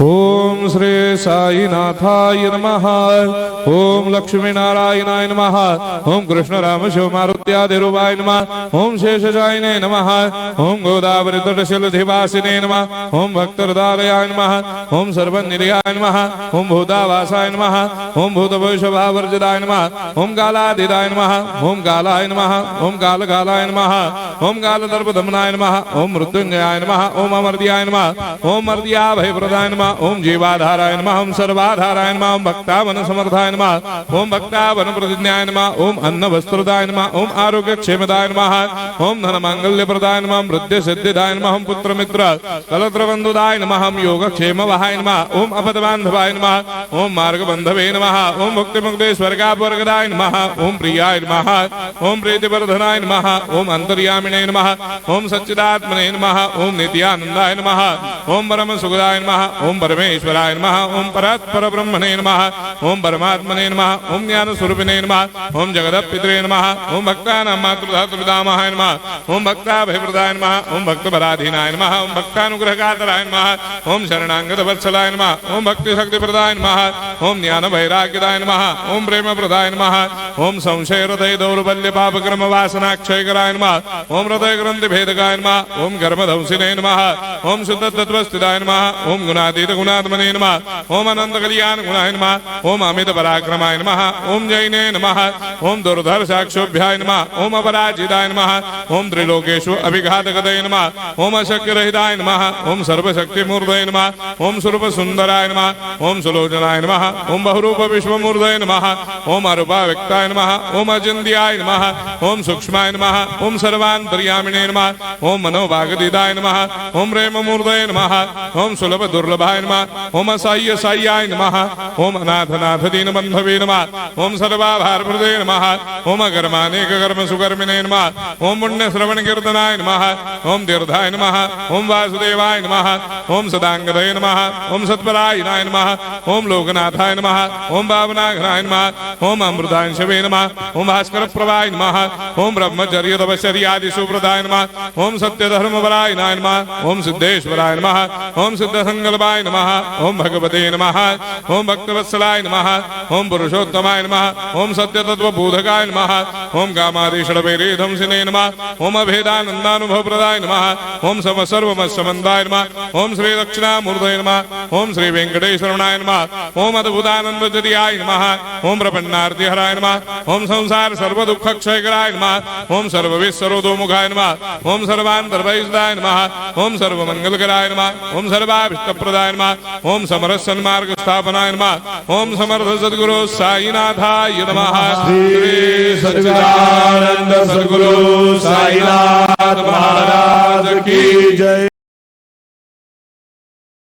ओम श्री साईनाथाय नमः। ओम लक्ष्मी नारायणाय नमः। ओम कृष्ण राम शिव मारुत्यादिरूपाय नमः। ओम शेषशायिने नमः। ओम गोदावरी तटशिलधिवासिने नमः। ओम भक्तहृदयाय नमः। ओम सर्वनिलयाय नमः। ओम भूतावासाय नमः। ओम भूतभविष्यभावर्जिताय नमः। ओम कालाधीताय नमः। ओम कालाय नमः। ओम कालकालाय नमः। ओम कालदर्पदमनाय नमः। ओम मृत्युंजयाय नमः। ओम अमर्त्याय नमः। ओम मर्त्याभयप्रदाय नमः। ओम जीवाधाराय नमः। ओम सर्वाधाराय नमः। ओम भक्तावन समर्थाय नमः। ओम भक्तावन प्रतिज्ञाय नमः। ओम अन्न वस्त्रदाय नमः। ओम आरोग्य क्षेमदाय नमः। ओम धन मांगल्य प्रदाय नमः। ओम वृद्धि सिद्धिदाय नमः। ओम पुत्र मित्र कलत्र बंधुदाय नमः। ओम योग क्षेम वहाय नमः। ओम अपद बांधवाय नमः। ओम मार्ग बंधवे नमः। ओम मुक्ति मुक्ति स्वर्गापवर्गदाय नमः। ओम प्रियाय नमः। ओम प्रीतिवर्धनाय नमः। ओम अंतर्यामिने नमः। ओम सच्चिदात्मने नमः। ओम नित्यानंदाय नमः। ओम परम सुखदाय नमः। ओम परमेश्वराय नमः। ओम परात्पर ब्रह्मणे नमः। ओम परमात्मने नमः। ओम ज्ञान स्वरूपिणे नमः। ओम जगदपितरे नमः। ओम भक्तानां मातृधातुपितामहाय नमः। ओम भक्ताभयप्रदाय नमः। ओम भक्तपराधीनाय नमः। ओम भक्तानुग्रहकातराय नमः। ओम शरणागत वत्सलाय नमः। ओम भक्ति शक्ति प्रदाय नमः। ओम ज्ञान वैराग्यदाय नमः। ओम प्रेम प्रदाय नमः। ओम संशय हृदय दौर्बल्य पापक्रम वासनाक्षयकराय नमः। ओम हृदय ग्रंथि भेदकाय नमः। ओम कर्मधंसिने नमः। ओम शुद्ध तत्वस्थिताय नमः। ओम गुणातीत गुणात्मने नमः। ओम अनंत कल्याण गुणाय नमः। ओम अमित पराक्रमाय नमः। ओम जैने नमः। ओम दुर्धर्षाक्षोभ्याय नमः। ओम अपराजिताय नमः। ओम त्रिलोकेषु अभिघातगतये नमः। ओम अशक्यरहिताय नमः। ओम सर्वशक्तिमूर्तये नमः। ओम स्वरूप सुंदराय नमः। ओम सुलोचनाय नमः। ओम बहुरूप विश्वमूर्तये नमः। ओम अरूपाव्यक्ताय नमः। ओम अचिन्त्याय नमः। ओम सूक्ष्माय नमः। ओम सर्वान्तर्यामिने नमः। ओम मनोभागदिदाय नमः। ओम प्रेममूर्तये नमः। ओम सुलभ दुर्लभाय नमः। ओम असाह्य साह्याय नमः। ओम अनाथनाथ दीनबन्धवे नमः। ओम सर्वाभारप्रदे नमः। ओम अकर्मानेक कर्म सुकर्मिणे नमः। ओम पुण्य श्रवण कीर्तनाय नमः। ओम तीर्थाय नमः। ओम वासुदेवाय नमः। ओम सदांगदये नमः। ओम सत्परायणाय नमः। ओम लोकनाथाय नमः। ओम भावनाघनाय नमः। ओम अमृतांशवे नमः। ओम भास्कर प्रभाय नमः। ओम ब्रह्मचर्य तपश्चर्यादि सुप्रदाय नमः। ओम सत्य धर्मपरायणाय नमः। ओम सिद्धेश्वराय नमः। ओम सिद्ध संकल्पाय नमः। ओम भगवते नमः। ओम भक्तवत्सलाय नमः। ओम पुरुषोत्तमाय नमः। ओम सत्य तत्व बोधकाय नमः। ओम कामादिषडवैरे धंसिने नमः। ओम अभेदानंदानुभव प्रदाय नमः। ओम सर्वमस्समन्दाय नमः। ओम श्री दक्षिणामूर्तये नमः। ओम श्री वेंकटेश्वरनाय नमः। ओम अद्भुतानंदजतियाय नमः। ओम प्रपन्नार्ति हराय नमः। ओम संसार सर्व दुख क्षयकराय नमः। ओम सर्वविश्वरोधोमुखाय नमः। ओम सर्वांतर्भयदाय नमः। ओम सर्वमंगलकराय नमः। ओम सर्वाभिष्टप्रदाय नमः। ओम समरस सन्मार्ग स्थापनाय नमः। ओम समर्थ सद्गुरु साईनाथाय नमः। श्री सच्चिदानंद सद्गुरु साईनाथ महाराज की जय।